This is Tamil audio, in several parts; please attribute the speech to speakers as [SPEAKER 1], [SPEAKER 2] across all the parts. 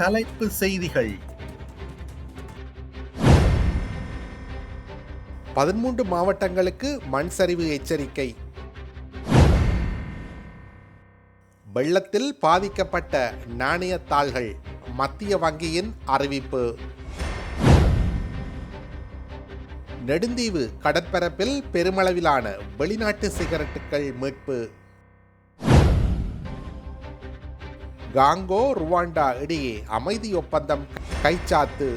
[SPEAKER 1] தலைப்பு செய்திகள்.
[SPEAKER 2] 13 மாவட்டங்களுக்கு மண் சரிவு எச்சரிக்கை. வெள்ளத்தில் பாதிக்கப்பட்ட நாணயத்தாள்கள் மத்திய வங்கியின் அறிவிப்பு. நெடுந்தீவு கடற்பரப்பில் பெருமளவிலான வெளிநாட்டு சிகரெட்டுகள் மீட்பு. காங்கோ ருவாண்டா இடையே அமைதி ஒப்பந்தம் கைச்சாத்து.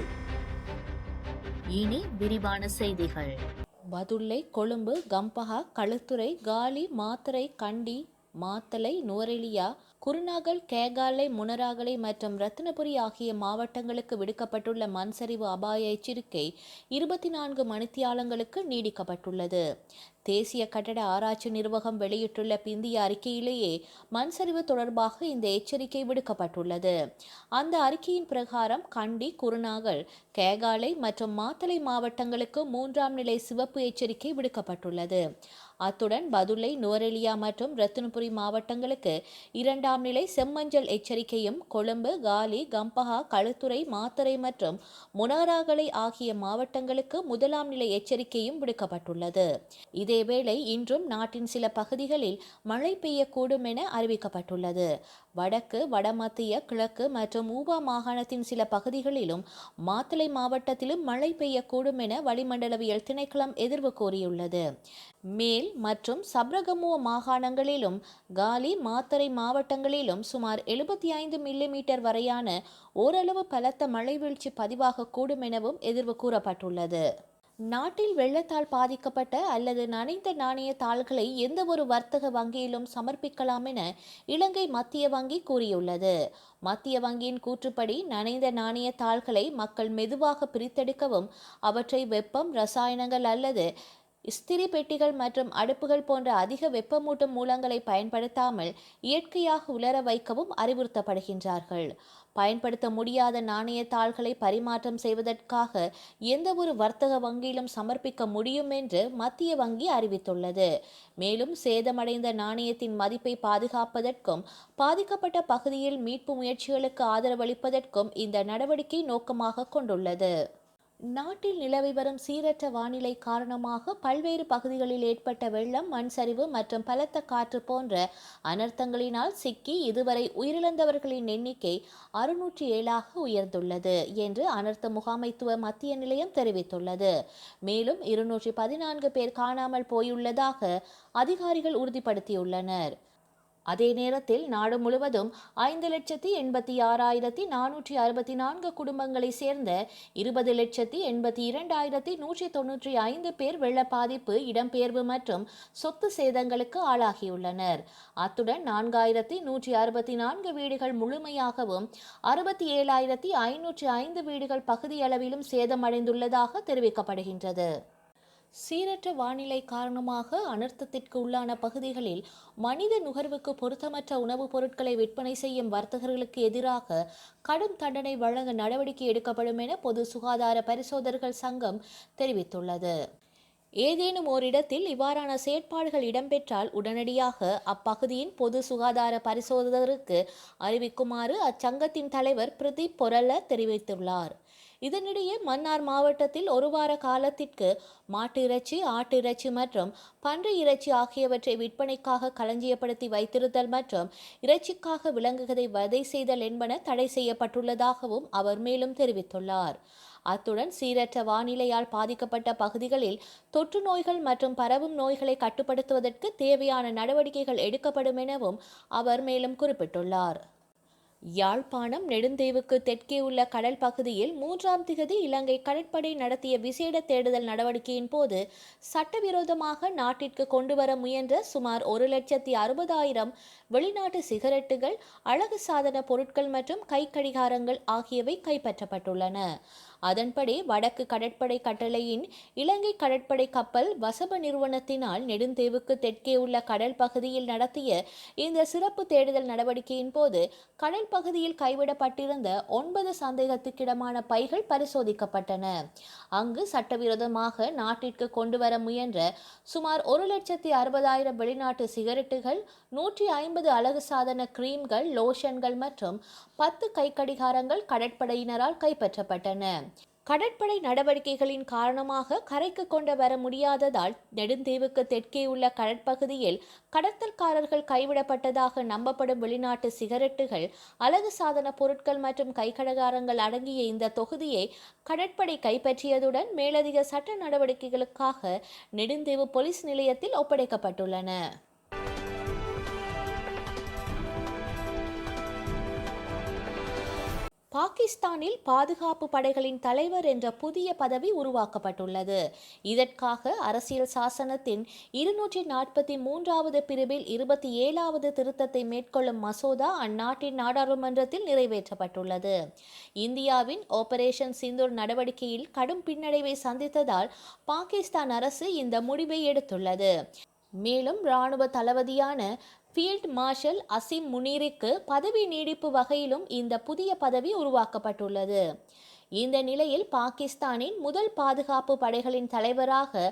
[SPEAKER 3] இனி விரிவான செய்திகள். பதுளை, கொழும்பு, கம்பஹா, களுத்துறை, காலி, மாத்தறை, கண்டி, மாத்தளை, நுவரெலியா, குருநாகல், கேகாலை, முனராகலை மற்றும் ரத்தினபுரி ஆகிய மாவட்டங்களுக்கு விடுக்கப்பட்டுள்ள மண் சரிவு அபாய எச்சரிக்கை 24 மணித்தியாலங்களுக்கு நீடிக்கப்பட்டுள்ளது. தேசிய கட்டட ஆராய்ச்சி நிர்வாகம் வெளியிட்டுள்ள பிந்திய அறிக்கையிலேயே மண் சரிவு தொடர்பாக இந்த எச்சரிக்கை விடுக்கப்பட்டுள்ளது. அந்த அறிக்கையின் பிரகாரம் கண்டி, குருநாகல், கேகாலை மற்றும் மாத்தளை மாவட்டங்களுக்கு 3ஆம் நிலை சிவப்பு எச்சரிக்கை விடுக்கப்பட்டுள்ளது. அத்துடன் பதுளை, நுவரெலியா மற்றும் ரத்தினபுரி மாவட்டங்களுக்கு 2ஆம் நிலை செம்மஞ்சள் எச்சரிக்கையும், கொழும்பு, காலி, கம்பஹா, களுத்துறை, மாத்தறை மற்றும் முனராகலை ஆகிய மாவட்டங்களுக்கு 1ஆம் நிலை எச்சரிக்கையும் விடுக்கப்பட்டுள்ளது. இதேவேளை இன்றும் நாட்டின் சில பகுதிகளில் மழை பெய்யக்கூடும் என அறிவிக்கப்பட்டுள்ளது. வடக்கு, வடமத்திய, கிழக்கு மற்றும் ஊவா மாகாணத்தின் சில பகுதிகளிலும் மாத்தளை மாவட்டத்திலும் மழை பெய்யக்கூடும் என வளிமண்டலவியல் திணைக்களம் எதிர்வு கூறியுள்ளது. மேல் மற்றும் சப்ரகமுவ மாகாணங்களிலும் காலி, மாத்தறை மாவட்டங்களிலும் சுமார் 75 மில்லிமீட்டர் வரையான ஓரளவு பலத்த மழை வீழ்ச்சி பதிவாகக்கூடும் எனவும் எதிர்வு கூறப்பட்டுள்ளது. நாட்டில் வெள்ளத்தால் பாதிக்கப்பட்ட அல்லது நனைந்த நாணய தாள்களை எந்த ஒரு வர்த்தக வங்கியிலும் சமர்ப்பிக்கலாம் என இலங்கை மத்திய வங்கி கூறியுள்ளது. மத்திய வங்கியின் கூற்றுப்படி நனைந்த நாணய தாள்களை மக்கள் மெதுவாக பிரித்தெடுக்கவும், அவற்றை வெப்பம், ரசாயனங்கள் அல்லது இஸ்திரி பெட்டிகள் மற்றும் அடுப்புகள் போன்ற அதிக வெப்பமூட்டும் மூலங்களை பயன்படுத்தாமல் இயற்கையாக உலர வைக்கவும் அறிவுறுத்தப்படுகின்றார்கள். பயன்படுத்த முடியாத நாணய தாள்களை பரிமாற்றம் செய்வதற்காக எந்த ஒரு வர்த்தக வங்கியிலும் சமர்ப்பிக்க முடியும் என்று மத்திய வங்கி அறிவித்துள்ளது. மேலும் சேதமடைந்த நாணயத்தின் மதிப்பை பாதுகாப்பதற்கும் பாதிக்கப்பட்ட பகுதியில் மீட்பு முயற்சிகளுக்கு ஆதரவளிப்பதற்கும் இந்த நடவடிக்கை நோக்கமாக கொண்டுள்ளது. நாட்டில் நிலவி வரும் சீரற்ற வானிலை காரணமாக பல்வேறு பகுதிகளில் ஏற்பட்ட வெள்ளம், மண் சரிவு மற்றும் பலத்த காற்று போன்ற அனர்த்தங்களினால் சிக்கி இதுவரை உயிரிழந்தவர்களின் எண்ணிக்கை 607ஆக உயர்ந்துள்ளது என்று அனர்த்த முகாமைத்துவ மத்திய நிலையம் தெரிவித்துள்ளது. மேலும் 214 பேர் காணாமல் போயுள்ளதாக அதிகாரிகள் உறுதிப்படுத்தியுள்ளனர். அதே நேரத்தில் நாடு முழுவதும் 5,86,464 குடும்பங்களை சேர்ந்த 20,82,195 பேர் வெள்ள பாதிப்பு, இடம்பெயர்வு மற்றும் சொத்து சேதங்களுக்கு ஆளாகியுள்ளனர். அத்துடன் 4,164 வீடுகள் முழுமையாகவும் 67,505 வீடுகள் பகுதியளவிலும் சேதமடைந்துள்ளதாக தெரிவிக்கப்படுகின்றது. சீரற்ற வானிலை காரணமாக அனர்த்தத்திற்கு உள்ளான பகுதிகளில் மனித நுகர்வுக்கு பொருத்தமற்ற உணவுப் பொருட்களை விற்பனை செய்யும் வர்த்தகர்களுக்கு எதிராக கடும் தண்டனை வழங்க நடவடிக்கை எடுக்கப்படும் என பொது சுகாதார பரிசோதகர்கள் சங்கம் தெரிவித்துள்ளது. ஏதேனும் ஓரிடத்தில் இவ்வாறான செயற்பாடுகள் இடம்பெற்றால் உடனடியாக அப்பகுதியின் பொது சுகாதார பரிசோதகருக்கு அறிவிக்குமாறு அச்சங்கத்தின் தலைவர் பிரதீப் பொரல்ல தெரிவித்துள்ளார். இதனிடையே மன்னார் மாவட்டத்தில் ஒரு வார காலத்திற்கு மாட்டு இறைச்சி, ஆட்டு இறைச்சி மற்றும் பன்றி இறைச்சி ஆகியவற்றை விற்பனைக்காக களஞ்சியப்படுத்தி வைத்திருத்தல் மற்றும் இறைச்சிக்காக விலங்குகளை வதை செய்தல் என்பன தடை செய்யப்பட்டுள்ளதாகவும் அவர் மேலும் தெரிவித்துள்ளார். அத்துடன் சீரற்ற வானிலையால் பாதிக்கப்பட்ட பகுதிகளில் தொற்று நோய்கள் மற்றும் பரவும் நோய்களை கட்டுப்படுத்துவதற்கு தேவையான நடவடிக்கைகள் எடுக்கப்படும் எனவும் அவர் மேலும் குறிப்பிட்டுள்ளார். யாழ்ப்பாணம் நெடுந்தீவுக்கு தெற்கே உள்ள கடல் பகுதியில் 3ஆம் திகதி இலங்கை கடற்படை நடத்திய விசேட தேடுதல் நடவடிக்கையின் போது சட்டவிரோதமாக நாட்டிற்கு கொண்டுவர முயன்ற சுமார் 1,60,000 வெளிநாட்டு சிகரெட்டுகள், அழகு சாதன பொருட்கள் மற்றும் கைக்கடிகாரங்கள் ஆகியவை கைப்பற்றப்பட்டுள்ளன. அதன்படி வடக்கு கடற்படை கட்டளையின் இலங்கை கடற்படை கப்பல் வசப நிறுவனத்தினால் நெடுந்தீவுக்கு தெற்கே உள்ள கடல் பகுதியில் நடத்திய இந்த சிறப்பு தேடுதல் நடவடிக்கையின் போது கடல் பகுதியில் கைவிடப்பட்டிருந்த 9 சந்தேகத்துக்கிடமான பைகள் பரிசோதிக்கப்பட்டன. அங்கு சட்டவிரோதமாக நாட்டிற்கு கொண்டு வர முயன்ற சுமார் 1,60,000 வெளிநாட்டு சிகரெட்டுகள், 150 அழகு சாதன கிரீம்கள், லோஷன்கள் மற்றும் 10 கைக்கடிகாரங்கள் கடற்படையினரால் கைப்பற்றப்பட்டன. கடற்படை நடவடிக்கைகளின் காரணமாக கரைக்கு கொண்டு வர முடியாததால் நெடுந்தீவுக்கு தெற்கே உள்ள கடற்பகுதியில் கடத்தல்காரர்கள் கைவிடப்பட்டதாக நம்பப்படும் வெளிநாட்டு சிகரெட்டுகள், அழகு சாதன பொருட்கள் மற்றும் கைக்கடிகாரங்கள் அடங்கிய இந்த தொகுதியை கடற்படை கைப்பற்றியதுடன் மேலதிக சட்ட நடவடிக்கைகளுக்காக நெடுந்தீவு போலீஸ் நிலையத்தில் ஒப்படைக்கப்பட்டுள்ளன. பாகிஸ்தானில் பாதுகாப்பு படைகளின் தலைவர் என்ற புதிய பதவி உருவாக்கப்பட்டுள்ளது. இதற்காக அரசியல் சாசனத்தின் 243வது பிரிவில் 27வது திருத்தத்தை மேற்கொள்ளும் மசோதா அந்நாட்டின் நாடாளுமன்றத்தில் நிறைவேற்றப்பட்டுள்ளது. இந்தியாவின் ஆபரேஷன் சிந்தூர் நடவடிக்கையில் கடும் பின்னடைவை சந்தித்ததால் பாகிஸ்தான் அரசு இந்த முடிவை எடுத்துள்ளது. மேலும் இராணுவ தளபதியான ஃபீல்ட் மார்ஷல் அசிம் முனீருக்கு பதவி நீடிப்பு வகையிலும் இந்த புதிய பதவி உருவாக்கப்பட்டுள்ளது. இந்த நிலையில் பாகிஸ்தானின் முதல் பாதுகாப்பு படைகளின் தலைவராக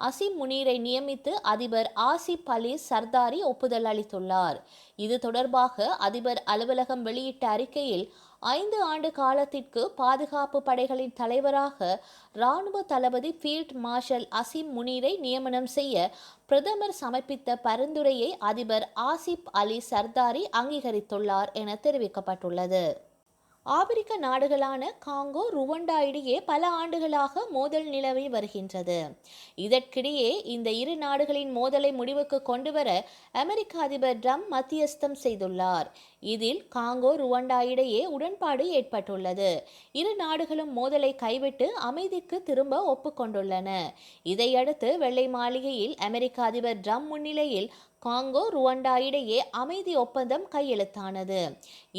[SPEAKER 3] அசிம் முனீரை நியமித்து அதிபர் ஆசிப் அலி சர்தாரி ஒப்புதல் அளித்துள்ளார். இது தொடர்பாக அதிபர் அலுவலகம் வெளியிட்ட அறிக்கையில் 5 ஆண்டு காலத்திற்கு பாதுகாப்பு படைகளின் தலைவராக இராணுவ தளபதி ஃபீல்ட் மார்ஷல் அசிம் முனீரை நியமனம் செய்ய பிரதமர் சமர்ப்பித்த பரிந்துரையை அதிபர் ஆசிப் அலி சர்தாரி அங்கீகரித்துள்ளார் என தெரிவிக்கப்பட்டுள்ளது. ஆப்பிரிக்க நாடுகளான காங்கோ, ருவண்டா இடையே பல ஆண்டுகளாக மோதல் நிலவி வருகின்றது. இதற்கிடையே இந்த இரு நாடுகளின் மோதலை முடிவுக்கு கொண்டுவர அமெரிக்க அதிபர் ட்ரம்ப் மத்தியஸ்தம் செய்துள்ளார். இதில் காங்கோ, ருவண்டா இடையே உடன்பாடு ஏற்பட்டுள்ளது. இரு நாடுகளும் மோதலை கைவிட்டு அமைதிக்கு திரும்ப ஒப்புக்கொண்டுள்ளன. இதையடுத்து வெள்ளை மாளிகையில் அமெரிக்க அதிபர் ட்ரம்ப் முன்னிலையில் காங்கோ, ருவண்டா இடையே அமைதி ஒப்பந்தம் கையெழுத்தானது.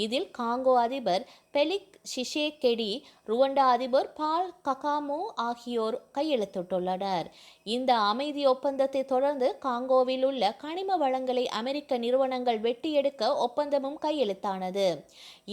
[SPEAKER 3] இதில் காங்கோ அதிபர் பெலிக்ஸ் ஷிசேகெடி, ருவண்டா அதிபர் பால் ககாமே ஆகியோர் கையெழுத்திட்டுள்ளனர். இந்த அமைதி ஒப்பந்தத்தை தொடர்ந்து காங்கோவில் உள்ள கனிம வளங்களை அமெரிக்க நிறுவனங்கள் வெட்டி எடுக்க ஒப்பந்தமும் கையெழுத்தானது.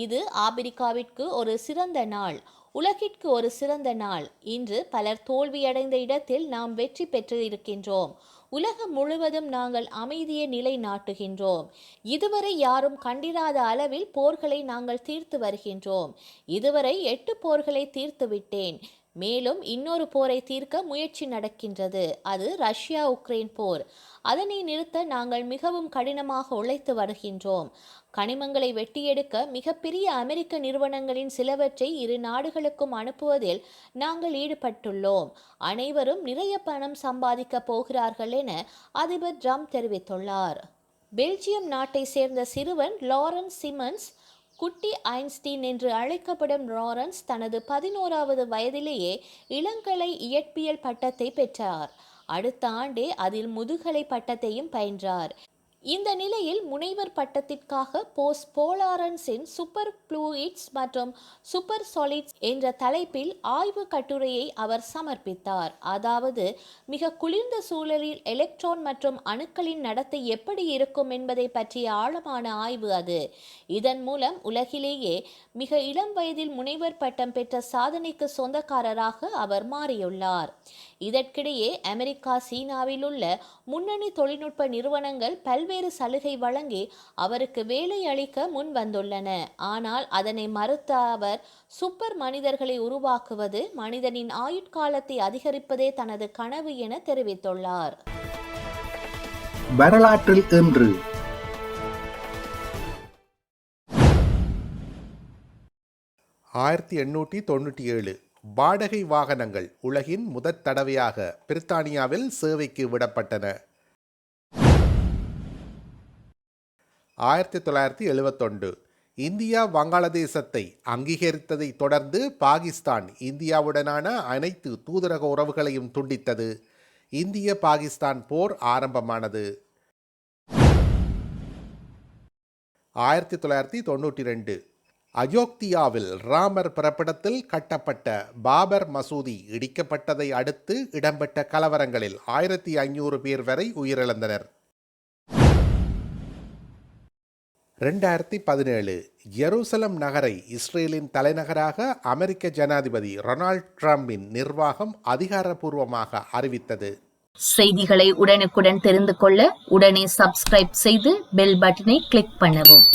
[SPEAKER 3] இது ஆப்பிரிக்காவிற்கு ஒரு சிறந்த நாள், உலகிற்கு ஒரு சிறந்த நாள். இன்று பலர் தோல்வியடைந்த இடத்தில் நாம் வெற்றி பெற்று இருக்கின்றோம். உலகம் முழுவதும் நாங்கள் அமைதியை நிலைநாட்டுகின்றோம். இதுவரை யாரும் கண்டிராத அளவில் போர்களை நாங்கள் தீர்த்து வருகின்றோம். இதுவரை 8 போர்களை தீர்த்து விட்டேன். மேலும் இன்னொரு போரை தீர்க்க முயற்சி நடக்கின்றது. அது ரஷ்யா உக்ரைன் போர். அதனை நிறுத்த நாங்கள் மிகவும் கடினமாக உழைத்து வருகின்றோம். கனிமங்களை வெட்டியெடுக்க மிகப்பெரிய அமெரிக்க நிறுவனங்களின் சிலவற்றை இரு நாடுகளுக்கும் அனுப்புவதில் நாங்கள் ஈடுபட்டுள்ளோம். அனைவரும் நிறைய பணம் சம்பாதிக்க போகிறார்கள் என அதிபர் ட்ரம்ப் தெரிவித்துள்ளார். பெல்ஜியம் நாட்டை சேர்ந்த சிறுவன் லாரன்ஸ் சிமன்ஸ், குட்டி ஐன்ஸ்டீன் என்று அழைக்கப்படும் லாரன்ஸ் தனது 11வது வயதிலேயே இளங்கலை இயற்பியல் பட்டத்தை பெற்றார். அடுத்த ஆண்டே அதில் முதுகலை பட்டத்தையும் பயின்றார். இந்த நிலையில் முனைவர் பட்டத்திற்காக போலாரன்ஸின் சூப்பர் ஃப்ளூயிட்ஸ் மற்றும் சூப்பர் சாலிட்ஸ் என்ற தலைப்பில் ஆய்வு கட்டுரையை அவர் சமர்ப்பித்தார். அதாவது மிக குளிர்ந்த சூழலில் எலக்ட்ரான் மற்றும் அணுக்களின் நடத்தை எப்படி இருக்கும் என்பதை பற்றிய ஆழமான ஆய்வு அது. இதன் மூலம் உலகிலேயே மிக இளம் வயதில் முனைவர் பட்டம் பெற்ற சாதனைக்கு சொந்தக்காரராக அவர் மாறியுள்ளார். இதற்கிடையே அமெரிக்கா, சீனாவில் உள்ள முன்னணி தொழில்நுட்ப நிறுவனங்கள் பல்வேறு சலுகை வழங்கி அவருக்கு வேலை அளிக்க முன் வந்துள்ளன. ஆனால் அதனை மறுத்த அவர், சூப்பர் மனிதர்களை உருவாக்குவது, மனிதனின் ஆயுட்காலத்தை அதிகரிப்பதே தனது கனவு என தெரிவித்துள்ளார்.
[SPEAKER 1] வரலாற்றில் இன்று
[SPEAKER 2] 1897 வாடகை வாகனங்கள் உலகின் முதற் தடவையாக பிரித்தானியாவில் சேவைக்கு விடப்பட்டன. 1971 இந்தியா வங்காளதேசத்தை அங்கீகரித்ததை தொடர்ந்து பாகிஸ்தான் இந்தியாவுடனான அனைத்து தூதரக உறவுகளையும் துண்டித்தது. இந்திய பாகிஸ்தான் போர் ஆரம்பமானது. 1992 அயோத்தியாவில் ராமர் பிறப்பிடத்தில் கட்டப்பட்ட பாபர் மசூதி இடிக்கப்பட்டதை அடுத்து இடம்பெற்ற கலவரங்களில் 1500 பேர் வரை உயிரிழந்தனர். 2017 ஜெருசலம் நகரை இஸ்ரேலின் தலைநகராக அமெரிக்க ஜனாதிபதி ரொனால்ட் ட்ரம்பின் நிர்வாகம் அதிகாரப்பூர்வமாக அறிவித்தது.
[SPEAKER 3] செய்திகளை உடனுக்குடன் தெரிந்து கொள்ள உடனே சப்ஸ்கிரைப் செய்து பெல் பட்டனை கிளிக் பண்ணவும்.